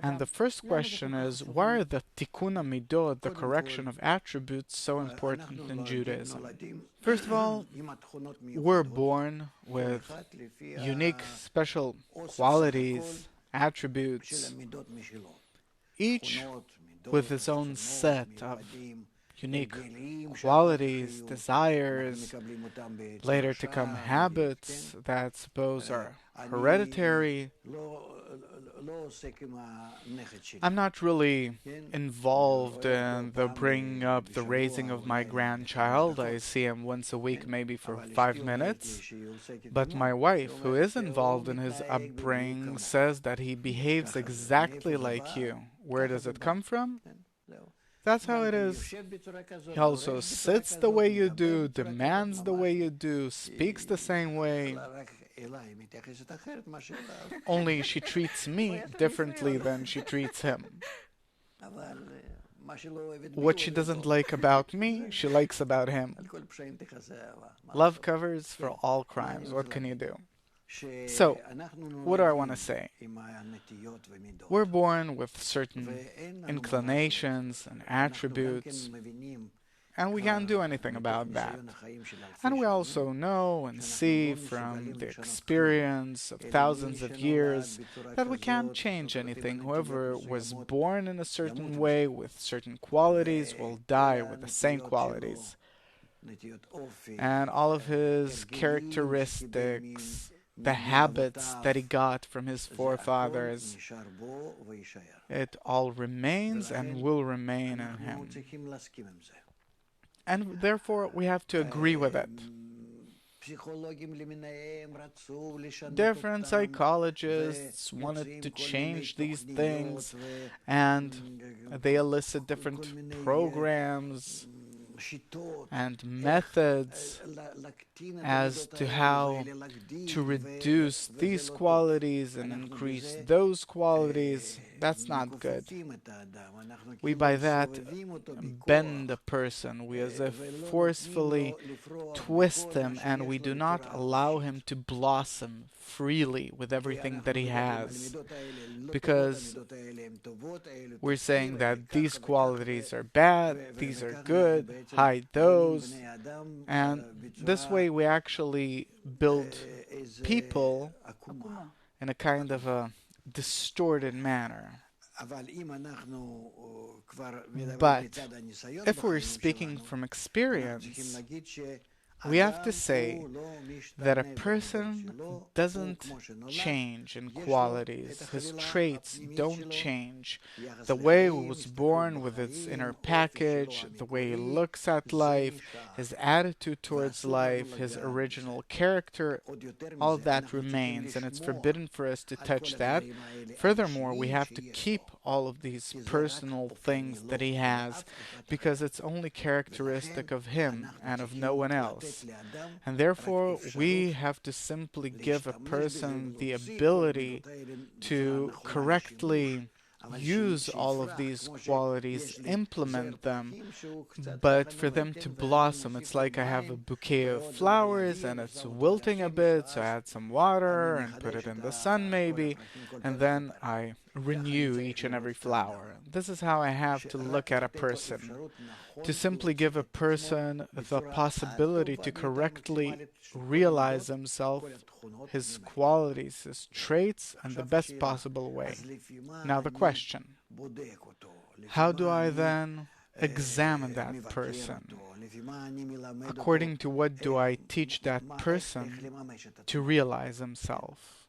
And the first question is, why are the Tikun Midot, the correction of attributes, so important in Judaism? First of all, we're born with unique, special qualities, attributes, each with its own set of unique qualities, desires, later to come habits that suppose are hereditary. I'm not really involved in the bringing up, the raising of my grandchild. I see him once a week, maybe for 5 minutes. But my wife, who is involved in his upbringing, says that he behaves exactly like you. Where does it come from? That's how it is. He also sits the way you do, demands the way you do, speaks the same way. Only she treats me differently than she treats him. What she doesn't like about me, she likes about him. Love covers for all crimes. What can you do? So, what do I want to say? We're born with certain inclinations and attributes, and we can't do anything about that. And we also know and see from the experience of thousands of years that we can't change anything. Whoever was born in a certain way with certain qualities will die with the same qualities. And all of his characteristics, the habits that he got from his forefathers, it all remains and will remain in him. And therefore, we have to agree with it. Different psychologists wanted to change these things, and they elicit different programs and methods as to how to reduce these qualities and increase those qualities. That's not good. We by that bend a person. We as if forcefully twist him, and we do not allow him to blossom freely with everything that he has, because we're saying that these qualities are bad, these are good, hide those, and this way we actually build people in a kind of a distorted manner. But if we're speaking from experience, we have to say that a person doesn't change in qualities. His traits don't change. The way he was born with its inner package, the way he looks at life, his attitude towards life, his original character, all that remains, and it's forbidden for us to touch that. Furthermore, we have to keep all of these personal things that he has, because it's only characteristic of him and of no one else. And therefore, we have to simply give a person the ability to correctly use all of these qualities, implement them, but for them to blossom. It's like I have a bouquet of flowers and it's wilting a bit, so I add some water and put it in the sun maybe, and then I renew each and every flower. This is how I have to look at a person. To simply give a person the possibility to correctly realize himself, his qualities, his traits, in the best possible way. Now the question, how do I then examine that person? According to what do I teach that person to realize himself?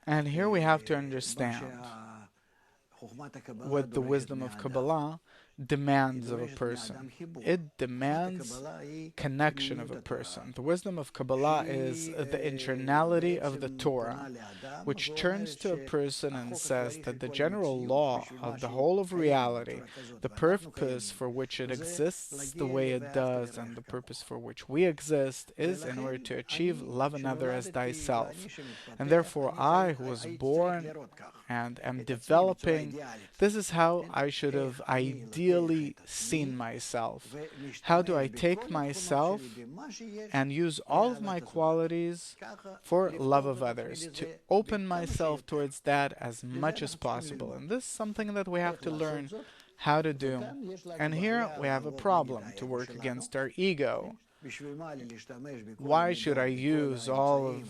And here we have to understand what the wisdom of Kabbalah demands of a person. It demands connection of a person. The wisdom of Kabbalah is the internality of the Torah, which turns to a person and says that the general law of the whole of reality, the purpose for which it exists the way it does, and the purpose for which we exist, is in order to achieve love another as thyself. And therefore, I, who was born and am developing, this is how I should have ideally really seen myself? How do I take myself and use all of my qualities for love of others, to open myself towards that as much as possible? And this is something that we have to learn how to do. And here we have a problem to work against our ego. Why should I use all of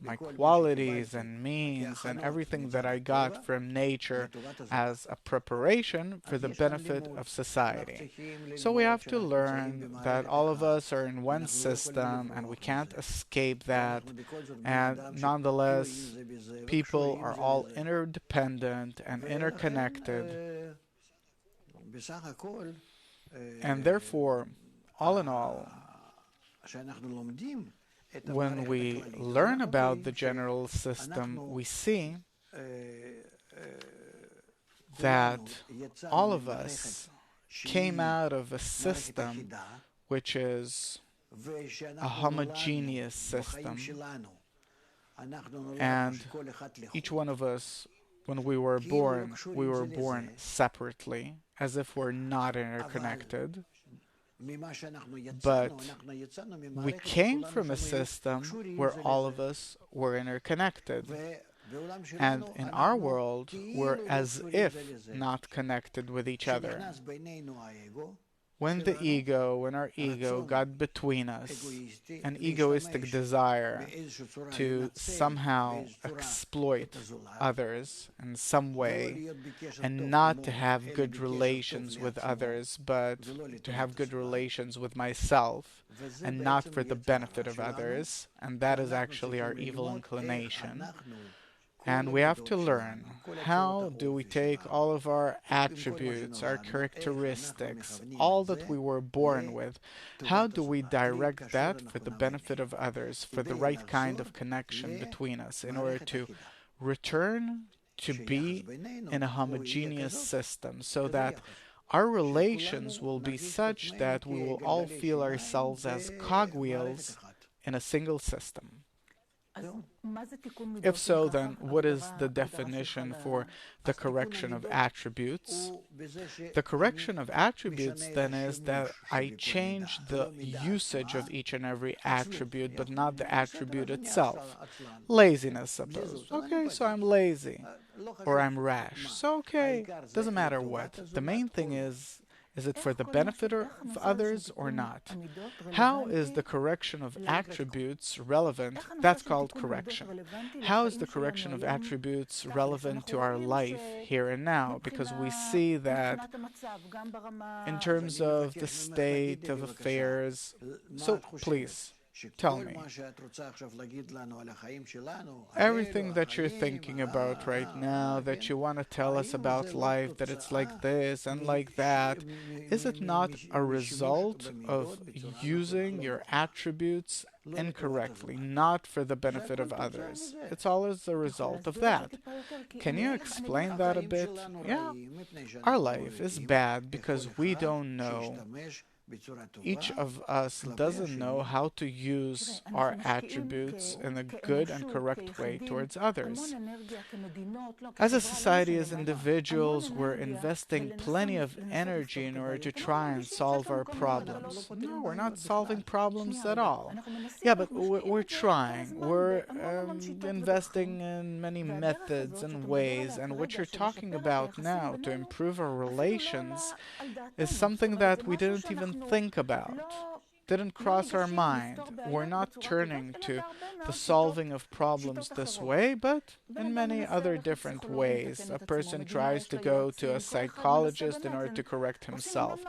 my qualities and means and everything that I got from nature as a preparation for the benefit of society? So we have to learn that all of us are in one system and we can't escape that. And nonetheless, people are all interdependent and interconnected. And therefore, all in all, when we learn about the general system, we see that all of us came out of a system which is a homogeneous system. And each one of us, when we were born separately, as if we're not interconnected. But we came from a system where all of us were interconnected. And in our world, we're as if not connected with each other. When our ego got between us, an egoistic desire to somehow exploit others in some way, and not to have good relations with others, but to have good relations with myself, and not for the benefit of others, and that is actually our evil inclination. And we have to learn, how do we take all of our attributes, our characteristics, all that we were born with, how do we direct that for the benefit of others, for the right kind of connection between us, in order to return to be in a homogeneous system, so that our relations will be such that we will all feel ourselves as cogwheels in a single system. If so, then what is the definition for the correction of attributes? The correction of attributes then is that I change the usage of each and every attribute, but not the attribute itself. Laziness, suppose. Okay, so I'm lazy. Or I'm rash. So okay, doesn't matter what. The main thing is it for the benefit of others or not? How is the correction of attributes relevant? That's called correction. How is the correction of attributes relevant to our life here and now? Because we see that in terms of the state of affairs. So please, tell me, everything that you're thinking about right now, that you want to tell us about life, that it's like this and like that, is it not a result of using your attributes incorrectly, not for the benefit of others? It's always a result of that. Can you explain that a bit? Yeah. Our life is bad because we don't know. Each of us doesn't know how to use our attributes in a good and correct way towards others. As a society, as individuals, we're investing plenty of energy in order to try and solve our problems. No, we're not solving problems at all. Yeah, but we're trying. We're investing in many methods and ways, and what you're talking about now to improve our relations is something that we didn't even think about, didn't cross our mind. We're not turning to the solving of problems this way, but in many other different ways. A person tries to go to a psychologist in order to correct himself.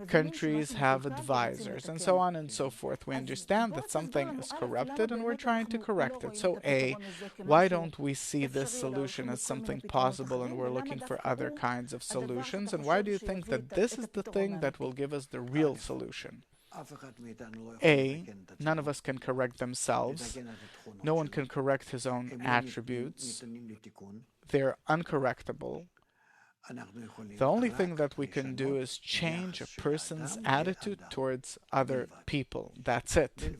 Countries have advisors, and so on and so forth. We understand that something is corrupted and we're trying to correct it. So A, why don't we see this solution as something possible and we're looking for other kinds of solutions? And why do you think that this is the thing that will give us the real solution? A, none of us can correct themselves. No one can correct his own attributes. They're uncorrectable. The only thing that we can do is change a person's attitude towards other people. That's it.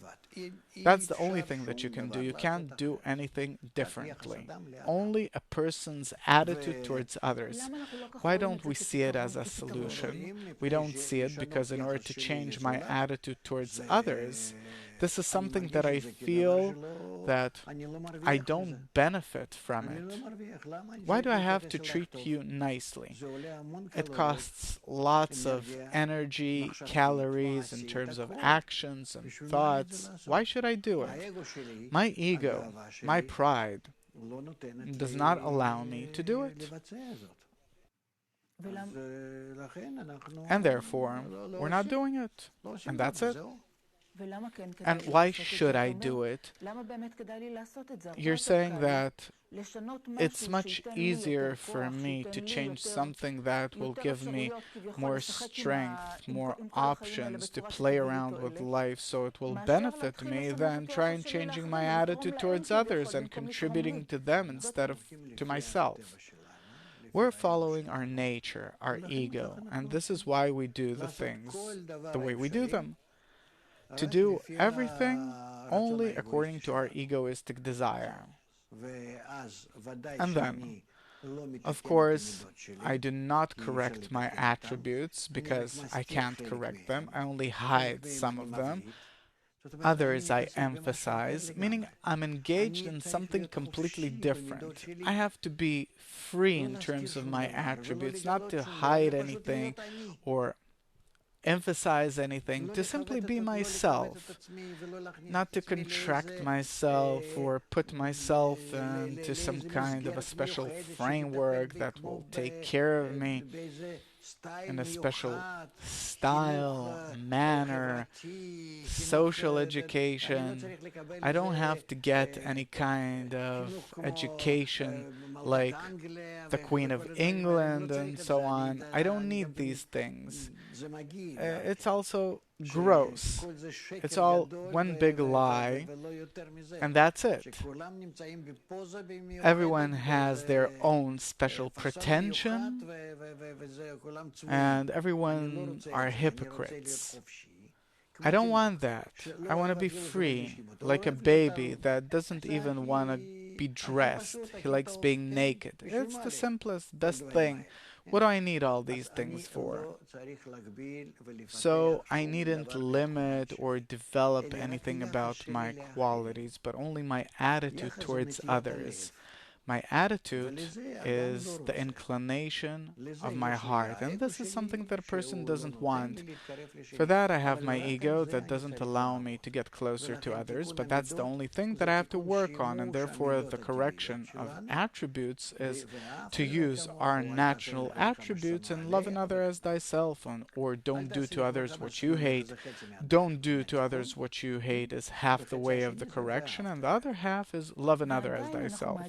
That's the only thing that you can do. You can't do anything differently. Only a person's attitude towards others. Why don't we see it as a solution? We don't see it because in order to change my attitude towards others, this is something that I feel that I don't benefit from it. Why do I have to treat you nicely? It costs lots of energy, calories in terms of actions and thoughts. Why should I do it? My ego, my pride, does not allow me to do it. And therefore, we're not doing it. And that's it. And why should I do it? You're saying that it's much easier for me to change something that will give me more strength, more options to play around with life so it will benefit me than trying changing my attitude towards others and contributing to them instead of to myself. We're following our nature, our ego, and this is why we do the things the way we do them. To do everything only according to our egoistic desire. And then, of course, I do not correct my attributes because I can't correct them. I only hide some of them. Others I emphasize, meaning I'm engaged in something completely different. I have to be free in terms of my attributes, not to hide anything or emphasize anything, to simply be myself, not to contract myself or put myself into some kind of a special framework that will take care of me in a special style, manner, social education. I don't have to get any kind of education like the Queen of England and so on. I don't need these things. It's also gross. It's all one big lie, and that's it. Everyone has their own special pretension, and everyone are hypocrites. I don't want that. I want to be free, like a baby that doesn't even want to be dressed. He likes being naked. It's the simplest, best thing. What do I need all these things for? So I needn't limit or develop anything about my qualities, but only my attitude towards others. My attitude is the inclination of my heart, and this is something that a person doesn't want. For that, I have my ego that doesn't allow me to get closer to others, but that's the only thing that I have to work on, and therefore the correction of attributes is to use our natural attributes and love another as thyself, or don't do to others what you hate. Don't do to others what you hate is half the way of the correction, and the other half is love another as thyself.